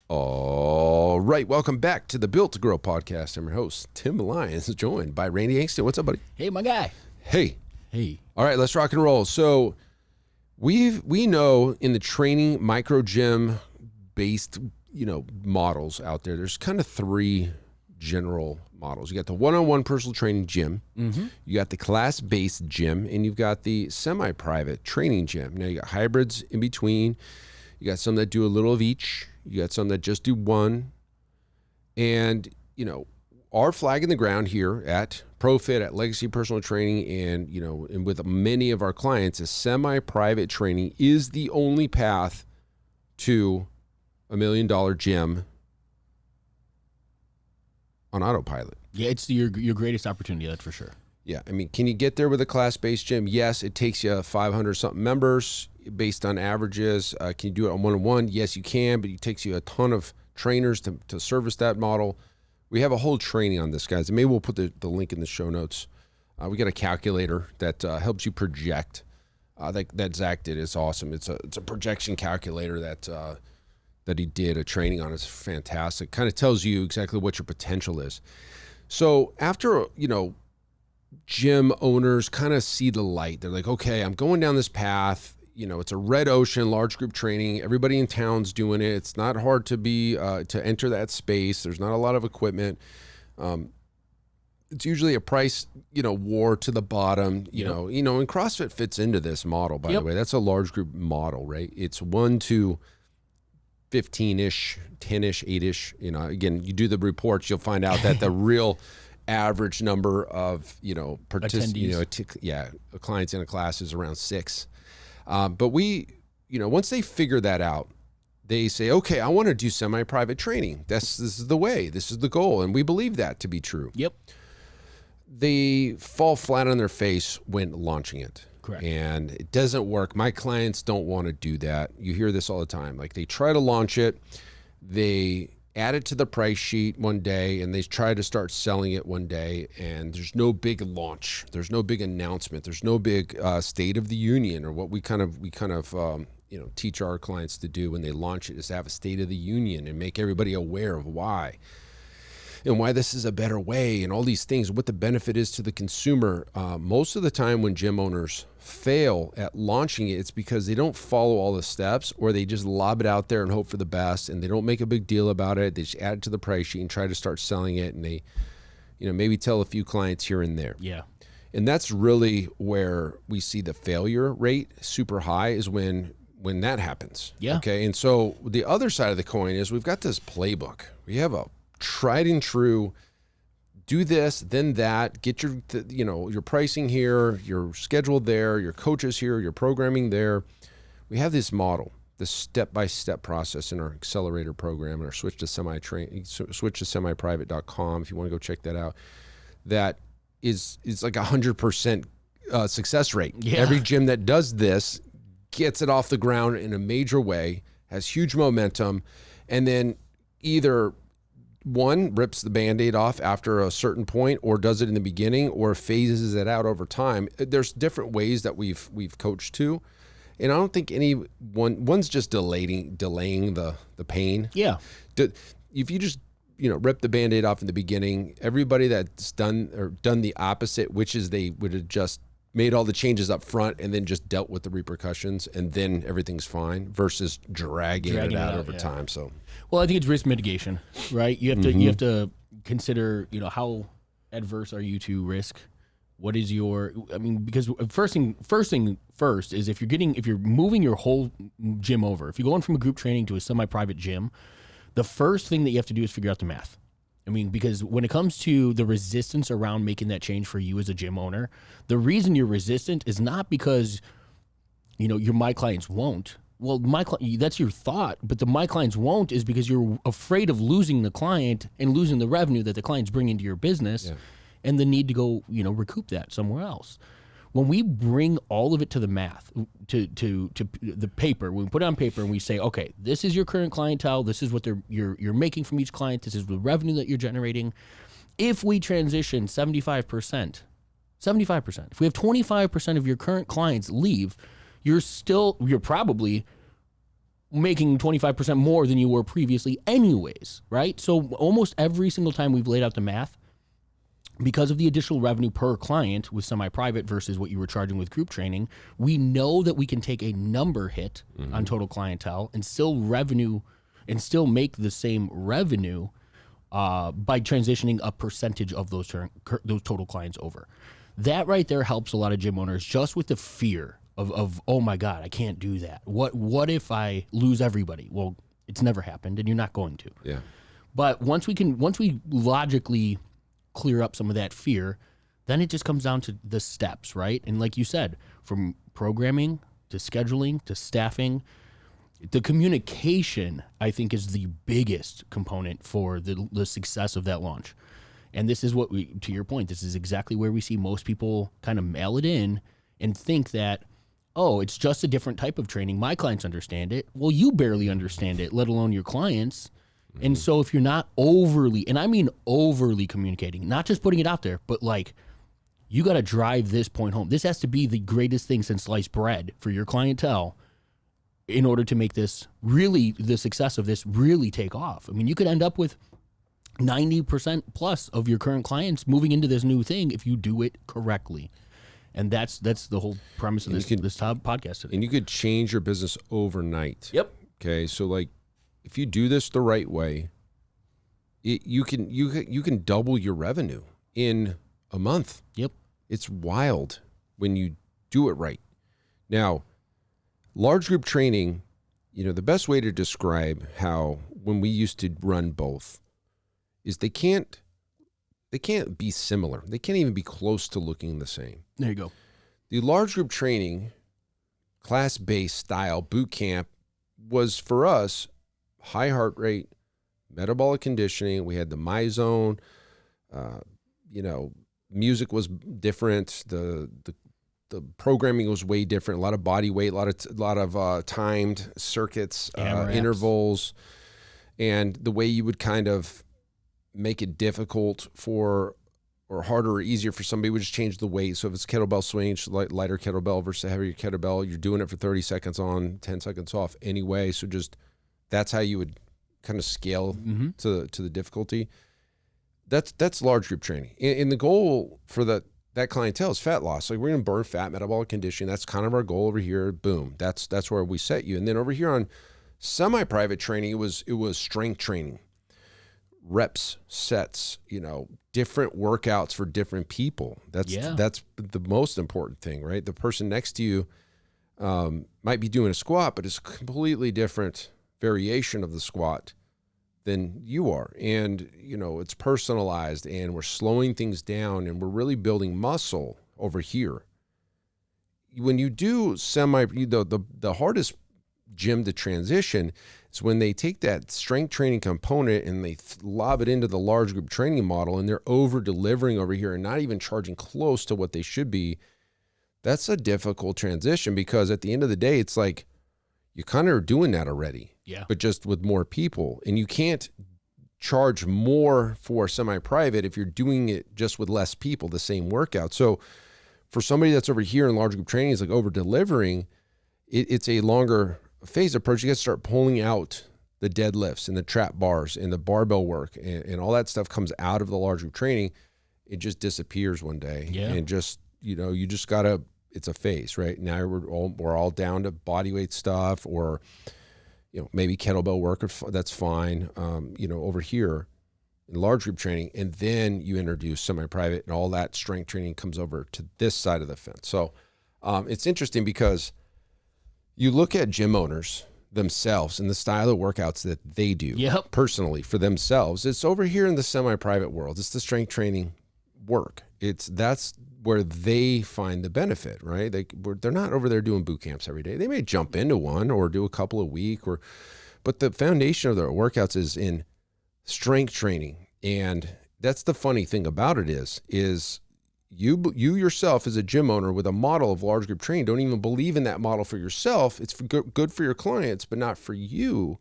All right, welcome back to the Built to Grow podcast. I'm your host, Tim Lyons, joined by Randy Angston. What's up, buddy? Hey, my guy. Hey. Hey. All right, let's rock and roll. So we know in the training micro gym based, models out there, there's kind of three general models. You got the one-on-one personal training gym, you got the class-based gym, and you've got the semi-private training gym. Now you got hybrids in between. You got some that do a little of each. You got some that just do one. And, our flag in the ground here at ProFit, at Legacy Personal Training, and with many of our clients, is semi-private training is the only path to $1 million gym on autopilot. Yeah, it's your greatest opportunity, that's for sure. Yeah, I mean, can you get there with a class-based gym? Yes, it takes you 500-something members based on averages. Can you do it on one-on-one? Yes, you can, but it takes you a ton of trainers to service that model. We have a whole training on this, guys, and maybe we'll put the link in the show notes. We got a calculator that helps you project. That Zach did is awesome. It's a projection calculator that he did a training on. It's fantastic. Kind of tells you exactly what your potential is. So after, gym owners kind of see the light. They're like, okay, I'm going down this path. It's a red ocean, large group training. Everybody in town's doing it. It's not hard to enter that space. There's not a lot of equipment. It's usually a price, war to the bottom, and CrossFit fits into this model, by the way. That's a large group model, right? It's 1 to 15-ish, 10-ish, 8-ish. Again, you do the reports, you'll find out that the real average number of, clients in a class is around 6. But once they figure that out, they say, okay, I want to do semi-private training. This is the way. This is the goal. And we believe that to be true. Yep. They fall flat on their face when launching it. Correct. And it doesn't work. My clients don't want to do that. You hear this all the time. Like, they try to launch it. They add it to the price sheet one day, and they try to start selling it one day, and there's no big launch. There's no big announcement. There's no big state of the union, or what we kind of teach our clients to do when they launch it, is to have a state of the union and make everybody aware of why and why this is a better way and all these things, what the benefit is to the consumer. Most of the time when gym owners fail at launching it, it's because they don't follow all the steps, or they just lob it out there and hope for the best, and they don't make a big deal about it. They just add it to the price sheet and try to start selling it, and they, maybe tell a few clients here and there. Yeah. And that's really where we see the failure rate super high, is when that happens. Yeah. Okay. And so the other side of the coin is we've got this playbook. We have a tried and true, do this, then that, get your pricing here, your schedule there, your coaches here, your programming there. We have this model, this step-by-step process in our accelerator program, and our switch to semi-private.com if you want to go check that out. That is like 100% success rate. Yeah. Every gym that does this gets it off the ground in a major way, has huge momentum, and then either one rips the Band-Aid off after a certain point, or does it in the beginning, or phases it out over time. There's different ways that we've coached to, and I don't think one's just delaying the pain. Yeah. If you just rip the Band-Aid off in the beginning, everybody that's done the opposite, which is they would have just made all the changes up front and then just dealt with the repercussions, and then everything's fine, versus dragging it out over time. So, well, I think it's risk mitigation, right? You have to consider, how adverse are you to risk? What is because first thing is, if you're moving your whole gym over, if you're going from a group training to a semi-private gym, the first thing that you have to do is figure out the math. Because when it comes to the resistance around making that change for you as a gym owner, the reason you're resistant is not because, my clients won't. Well, that's your thought, but my clients won't is because you're afraid of losing the client and losing the revenue that the client's bringing to your business, and the need to go, recoup that somewhere else. When we bring all of it to the math, to the paper, when we put it on paper and we say, okay, this is your current clientele, this is what you're making from each client, this is the revenue that you're generating. If we transition 75%, if we have 25% of your current clients leave, you're probably making 25% more than you were previously anyways, right? So almost every single time we've laid out the math, because of the additional revenue per client with semi-private versus what you were charging with group training, we know that we can take a number hit on total clientele and still make the same revenue by transitioning a percentage of those total clients over. That right there helps a lot of gym owners just with the fear of oh my God, I can't do that. What if I lose everybody? Well, it's never happened and you're not going to. Yeah. But once we logically clear up some of that fear, then it just comes down to the steps, right? And like you said, from programming to scheduling to staffing, the communication, I think, is the biggest component for the success of that launch. And this is what to your point, this is exactly where we see most people kind of mail it in and think that, oh, it's just a different type of training. My clients understand it. Well, you barely understand it, let alone your clients. And so if you're not overly, and I mean overly communicating, not just putting it out there, but like you got to drive this point home. This has to be the greatest thing since sliced bread for your clientele in order to make this really, the success of this really take off. I mean, you could end up with 90% plus of your current clients moving into this new thing if you do it correctly. And that's the whole premise of this podcast today. And you could change your business overnight. Yep. Okay. So like, if you do this the right way, you can double your revenue in a month. Yep. It's wild when you do it right. Now, large group training, the best way to describe how when we used to run both is they can't be similar. They can't even be close to looking the same. There you go. The large group training, class-based style boot camp was for us high heart rate, metabolic conditioning. We had the MyZone. Music was different. The programming was way different. A lot of body weight, a lot of timed circuits, intervals, and the way you would kind of make it difficult or harder or easier for somebody would just change the weight. So if it's kettlebell swing, lighter kettlebell versus heavier kettlebell, you're doing it for 30 seconds on, 10 seconds off anyway. So just that's how you would kind of scale to the difficulty. That's large group training. And the goal for that clientele is fat loss. Like we're going to burn fat, metabolic conditioning. That's kind of our goal over here. Boom. That's where we set you. And then over here on semi-private training, it was strength training, reps, sets, different workouts for different people. That's the most important thing, right? The person next to you might be doing a squat, but it's a completely different variation of the squat than you are. And, it's personalized and we're slowing things down and we're really building muscle over here. When you do the hardest gym to transition is when they take that strength training component and they lob it into the large group training model and they're over delivering over here and not even charging close to what they should be. That's a difficult transition because at the end of the day, it's like, you kind of are doing that already, but just with more people. And you can't charge more for semi-private if you're doing it just with less people, the same workout. So for somebody that's over here in large group training is like over delivering, it's a longer phase approach. You got to start pulling out the deadlifts and the trap bars and the barbell work and all that stuff comes out of the large group training. It just disappears one day. Yeah. And just, you just got to, it's a phase, right? Now we're all down to body weight stuff or, maybe kettlebell work, that's fine. Over here in large group training, and then you introduce semi-private and all that strength training comes over to this side of the fence. So it's interesting because you look at gym owners themselves and the style of workouts that they do personally for themselves. It's over here in the semi-private world. It's the strength training work. That's where they find the benefit, right? They're not over there doing boot camps every day. They may jump into one or do a couple a week, but the foundation of their workouts is in strength training. And that's the funny thing about it is you yourself as a gym owner with a model of large group training don't even believe in that model for yourself. It's good for your clients, but not for you.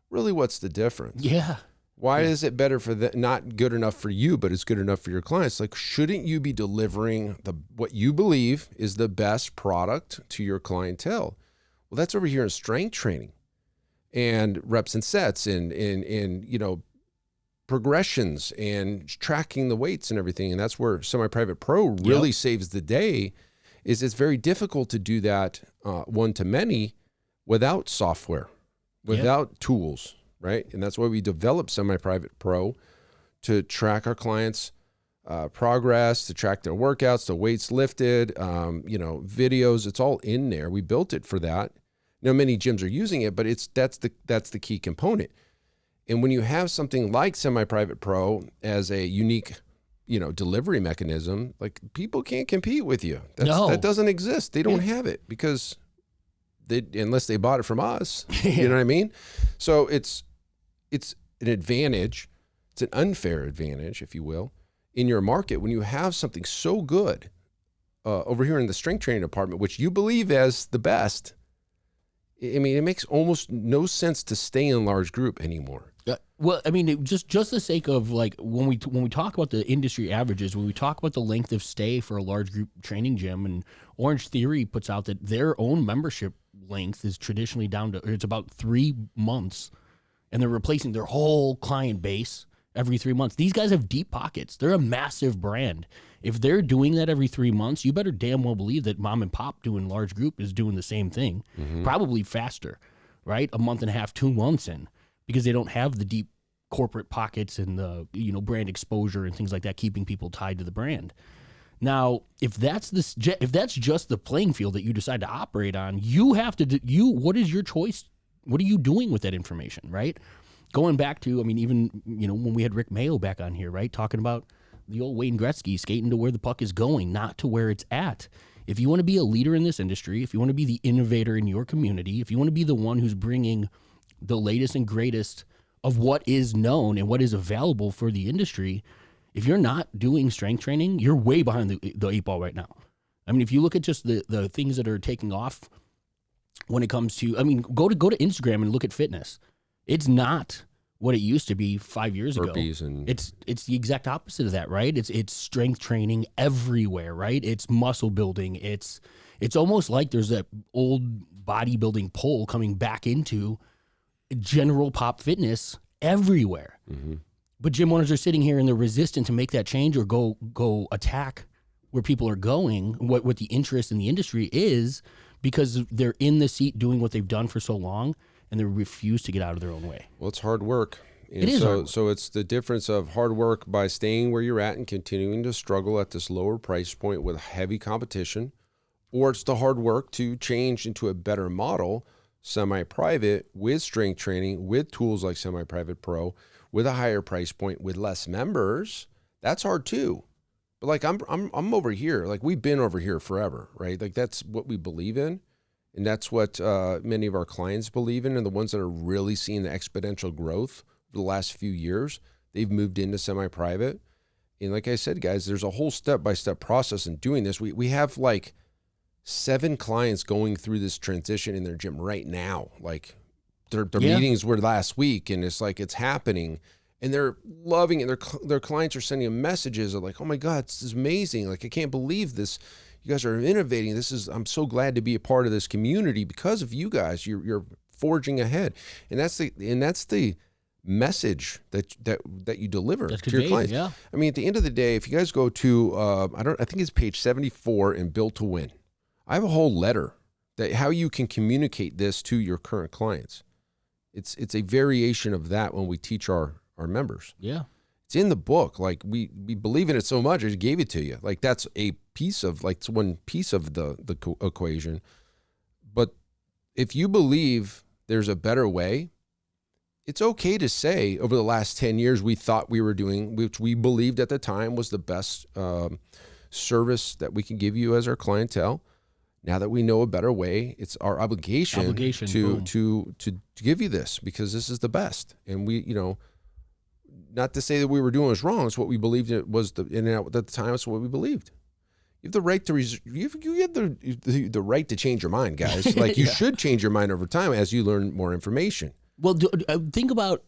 Really, what's the difference? Yeah. Why is it better for not good enough for you, but it's good enough for your clients? Like, shouldn't you be delivering what you believe is the best product to your clientele? Well, that's over here in strength training. and reps and sets and progressions and tracking the weights and everything. And that's where Semi-Private Pro really saves the day. Is it's very difficult to do that one-to-many without software, without tools, right? And that's why we developed Semi-Private Pro, to track our clients' progress, to track their workouts, the weights lifted, videos. It's all in there. We built it for that. Many gyms are using it, but that's the key component. And when you have something like Semi-Private Pro as a unique, delivery mechanism, like, people can't compete with you. That doesn't exist. They don't have it because unless they bought it from us. You know what I mean? So it's an advantage. It's an unfair advantage, if you will, in your market when you have something so good over here in the strength training department, which you believe as the best. I mean, it makes almost no sense to stay in a large group anymore. Well, I mean, just the sake of, like, when we talk about the industry averages, when we talk about the length of stay for a large group training gym, and Orange Theory puts out that their own membership length is traditionally it's about 3 months, and they're replacing their whole client base every 3 months. These guys have deep pockets. They're a massive brand. If they're doing that every 3 months, you better damn well believe that mom and pop doing large group is doing the same thing, probably faster, right? A month and a half, 2 months in, because they don't have the deep corporate pockets and the brand exposure and things like that, keeping people tied to the brand. Now, if that's just the playing field that you decide to operate on, you have to what is your choice? What are you doing with that information, right? Going back to, I mean, even, when we had Rick Mayo back on here, right, talking about the old Wayne Gretzky skating to where the puck is going, not to where it's at. If you want to be a leader in this industry, if you want to be the innovator in your community, if you want to be the one who's bringing the latest and greatest of what is known and what is available for the industry, if you're not doing strength training, you're way behind the 8 ball right now. I mean, if you look at just the things that are taking off when it comes to, I mean, go to Instagram and look at fitness. It's not what it used to be 5 years ago. It's the exact opposite of that, right? It's strength training everywhere, right? It's muscle building. It's almost like there's that old bodybuilding pull coming back into general pop fitness everywhere. But gym owners are sitting here and they're resistant to make that change or go attack where people are going, what the interest in the industry is, because they're in the seat doing what they've done for so long, and they refuse to get out of their own way. Well, it's hard work. It is hard work. So it's the difference of hard work by staying where you're at and continuing to struggle at this lower price point with heavy competition, or it's the hard work to change into a better model, semi-private, with strength training, with tools like Semi-Private Pro, with a higher price point, with less members. That's hard too. But like I'm over here, like we've been over here forever, right? Like that's what we believe in. And that's what many of our clients believe in, and the ones that are really seeing the exponential growth over the last few years, they've moved into semi-private. And like I said, guys, there's a whole step-by-step process in doing this. We have like 7 clients going through this transition in their gym right now. Like their meetings were last week, and it's like it's happening, and they're loving it. Their clients are sending them messages of like, "Oh my God, this is amazing! Like I can't believe this. You guys are innovating. I'm so glad to be a part of this community because of you guys. You're forging ahead," and that's the message that you deliver to your clients. Yeah. I mean, at the end of the day, if you guys go to I think it's page 74 in Built to Win, I have a whole letter that how you can communicate this to your current clients. It's a variation of that when we teach our members. Yeah. It's in the book. Like we believe in it so much, I just gave it to you. Like that's a piece of it's one piece of the equation. But if you believe there's a better way, it's okay to say over the last 10 years we thought we were doing, which we believed at the time was the best service that we can give you as our clientele. Now that we know a better way, it's our obligation to give you this because this is the best. And we, not to say that we were doing was wrong. It's what we believed it was at the time. It's what we believed. You have the right to you have the right to change your mind, guys. Like you should change your mind over time as you learn more information. Well, think about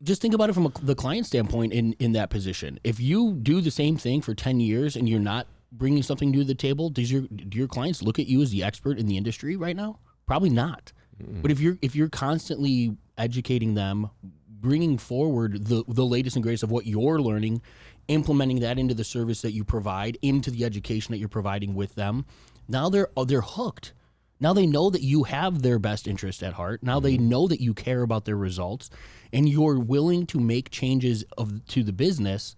it from the client standpoint in that position. If you do the same thing for 10 years and you're not bringing something new to the table, do your clients look at you as the expert in the industry right now? Probably not. But if you're constantly educating them, bringing forward the latest and greatest of what you're learning, implementing that into the service that you provide, into the education that you're providing with them, now they're hooked. Now they know that you have their best interest at heart. Now they know that you care about their results, and you're willing to make changes to the business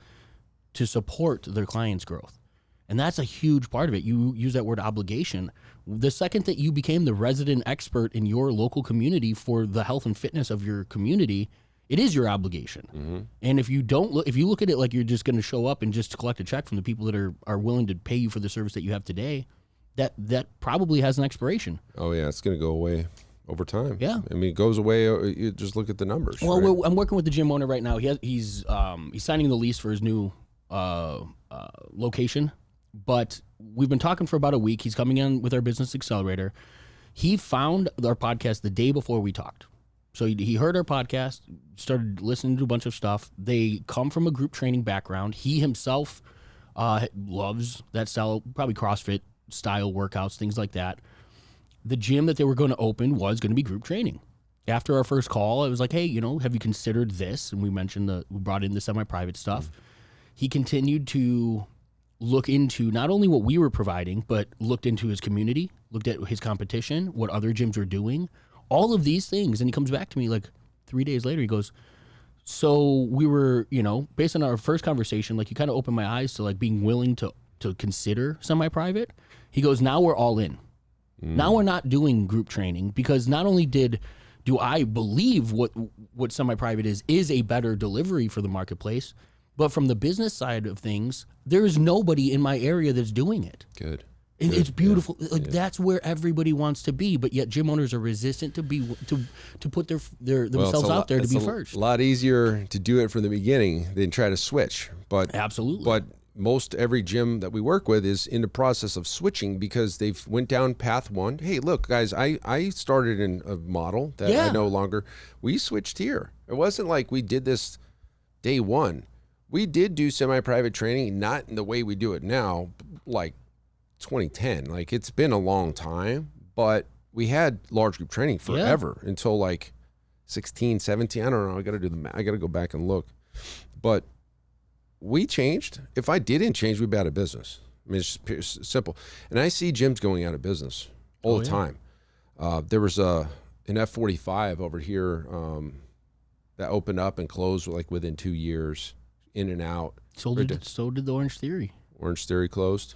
to support their clients' growth. And that's a huge part of it. You use that word obligation. The second that you became the resident expert in your local community for the health and fitness of your community, it is your obligation. And if you look at it like you're just going to show up and just collect a check from the people that are willing to pay you for the service that you have today, that probably has an expiration. Oh yeah, it's going to go away over time. Yeah, I mean, it goes away. You just look at the numbers. Well, right? I'm working with the gym owner right now. He's signing the lease for his new location, but we've been talking for about a week. He's coming in with our business accelerator. He found our podcast the day before we talked. So he heard our podcast, started listening to a bunch of stuff. They come from a group training background. He himself loves that style, probably CrossFit style workouts, things like that. The gym that they were going to open was going to be group training. After our first call, I was like, hey, have you considered this? And we mentioned we brought in the semi-private stuff. He continued to look into not only what we were providing, but looked into his community, looked at his competition, what other gyms were doing, all of these things. And he comes back to me like 3 days later. He goes, so we were, based on our first conversation, like you kind of opened my eyes to like being willing to consider semi-private. He goes, now we're all in. Now we're not doing group training because not only do I believe what semi-private is a better delivery for the marketplace, but from the business side of things, there is nobody in my area that's doing it. Good. And it's beautiful. Yeah. That's where everybody wants to be, but yet gym owners are resistant to put themselves out there to be first. A lot easier to do it from the beginning than try to switch. But absolutely. But most every gym that we work with is in the process of switching because they've went down path one. Hey, look, guys, I started in a model that I no longer. We switched here. It wasn't like we did this day one. We did do semi-private training, not in the way we do it now, like 2010. Like it's been a long time, but we had large group training forever until like 16, 17. I don't know. I got to do the math. I got to go back and look. But we changed. If I didn't change, we'd be out of business. I mean, it's just simple. And I see gyms going out of business all the time. There was an F45 over here that opened up and closed like within 2 years, in and out. So did the Orange Theory. Orange Theory closed.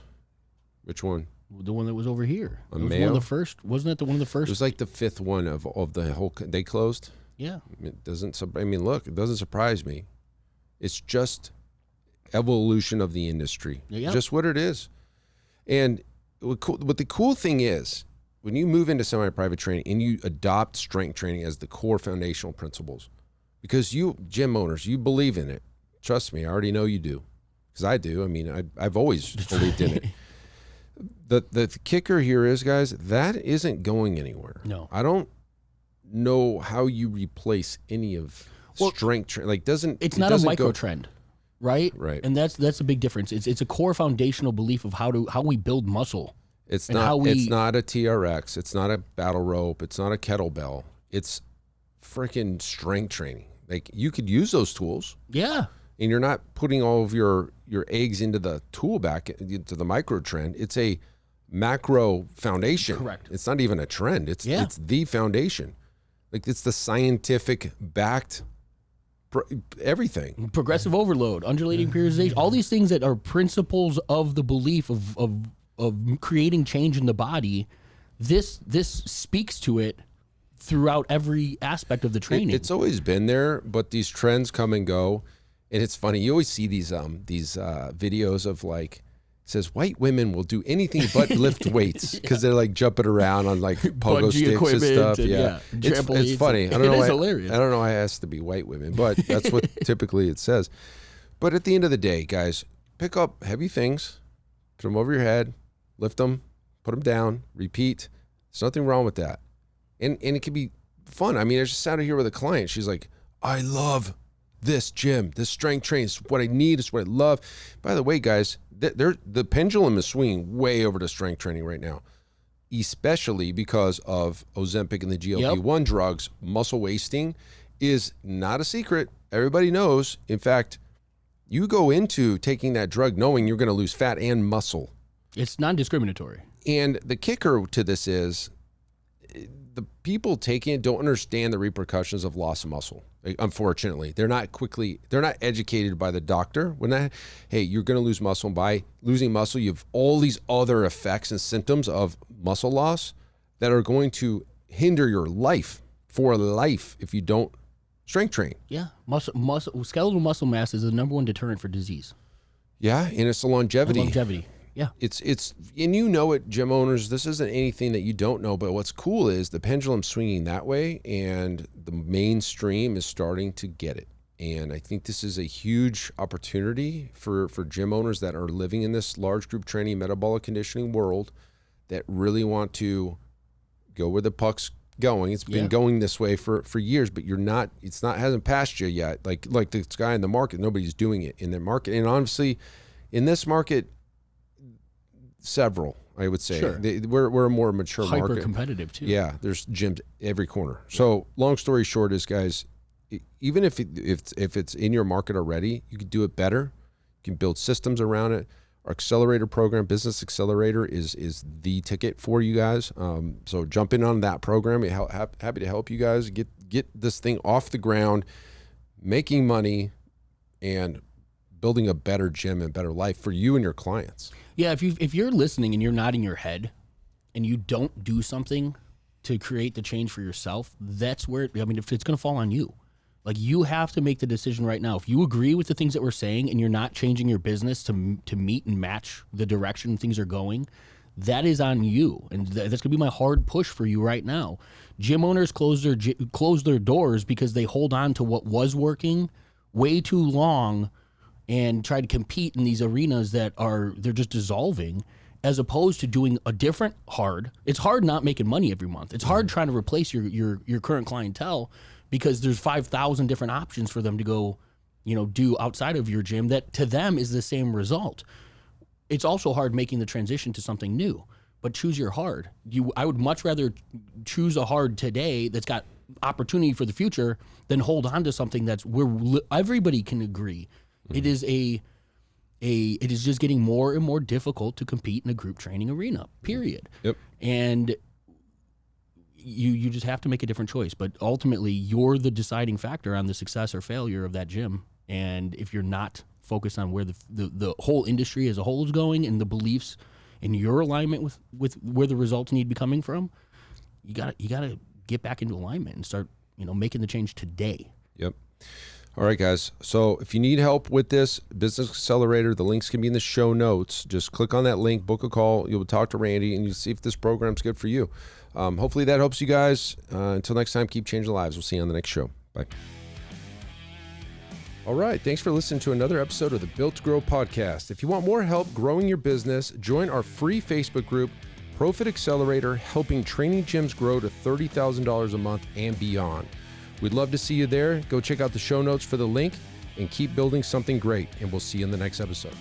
Which one? The one that was over here. On it was Mayo? one of the first. Wasn't it one of the first? It was like the fifth one of the whole. They closed. Yeah. It doesn't. I mean, look, it doesn't surprise me. It's just evolution of the industry. Yeah. Just what it is. And what the cool thing is, when you move into semi-private training and you adopt strength training as the core foundational principles, because you gym owners, you believe in it. Trust me, I already know you do, because I do. I mean, I've always believed in it. The kicker here is, guys, that isn't going anywhere. No. I don't know how you replace any of strength training. Like it's not a micro trend, right? Right. And that's a big difference. It's a core foundational belief of how we build muscle. It's not a TRX. It's not a battle rope. It's not a kettlebell. It's freaking strength training. Like you could use those tools. Yeah. And you're not putting all of your eggs into the tool back into the micro trend. It's a macro foundation. Correct. It's not even a trend. It's the foundation. Like it's the scientific backed everything. Progressive overload, undulating periodization, all these things that are principles of the belief of creating change in the body. This speaks to it throughout every aspect of the training. It's always been there, but these trends come and go. And it's funny. You always see these videos of like, it says white women will do anything but lift weights because they're like jumping around on like pogo sticks and stuff. It's funny. I don't know. It is hilarious. I don't know why it has to be white women, but that's what typically it says. But at the end of the day, guys, pick up heavy things, put them over your head, lift them, put them down, repeat. There's nothing wrong with that, and it can be fun. I mean, I just sat here with a client. She's like, I love this gym, this strength training is what I need, it's what I love. By the way, guys, the pendulum is swinging way over to strength training right now. especially because of Ozempic and the GLP-1 drugs, muscle wasting is not a secret. Everybody knows. In fact, you go into taking that drug knowing you're going to lose fat and muscle. It's non-discriminatory. And the kicker to this is the people taking it don't understand the repercussions of loss of muscle. Unfortunately, they're not educated by the doctor. Hey, you're going to lose muscle. And by losing muscle, you have all these other effects and symptoms of muscle loss that are going to hinder your life for life if you don't strength train. Yeah, skeletal muscle mass is the number one deterrent for disease. Yeah, and it's the longevity. Yeah. It's and you know it, gym owners, this isn't anything that you don't know, but what's cool is the pendulum's swinging that way and the mainstream is starting to get it. And I think this is a huge opportunity for gym owners that are living in this large group training, metabolic conditioning world that really want to go where the puck's going. It's been going this way for years, but hasn't passed you yet. Like this guy in the market, nobody's doing it in the market. And honestly, in this market, several, I would say. Sure. We're a more mature market. Hyper competitive too. Yeah, there's gyms every corner. So long story short is, guys, even if it's in your market already, you can do it better. You can build systems around it. Our accelerator program, Business Accelerator, is the ticket for you guys. So jump in on that program. Happy to help you guys get this thing off the ground, making money, and building a better gym and better life for you and your clients. Yeah, if you're listening and you're nodding your head and you don't do something to create the change for yourself, that's where, if it's going to fall on you. Like, you have to make the decision right now. If you agree with the things that we're saying and you're not changing your business to meet and match the direction things are going, that is on you. And that's going to be my hard push for you right now. Gym owners close their doors because they hold on to what was working way too long and try to compete in these arenas that they're just dissolving, as opposed to doing a different hard. It's hard not making money every month. It's hard trying to replace your current clientele because there's 5,000 different options for them to go, do outside of your gym that to them is the same result. It's also hard making the transition to something new, but choose your hard. I would much rather choose a hard today that's got opportunity for the future than hold on to something that's where everybody can agree. It is it is just getting more and more difficult to compete in a group training arena, period. Yep. And you just have to make a different choice. But ultimately, you're the deciding factor on the success or failure of that gym. And if you're not focused on where the whole industry as a whole is going and the beliefs in your alignment with where the results need to be coming from, you gotta get back into alignment and start making the change today. Yep. All right, guys. So if you need help with this Business Accelerator, the links can be in the show notes. Just click on that link, book a call. You'll talk to Randy, and you see if this program's good for you. Hopefully that helps you guys. Until next time, keep changing lives. We'll see you on the next show. Bye. All right. Thanks for listening to another episode of the Built to Grow podcast. If you want more help growing your business, join our free Facebook group, Profit Accelerator, helping training gyms grow to $30,000 a month and beyond. We'd love to see you there. Go check out the show notes for the link and keep building something great. And we'll see you in the next episode.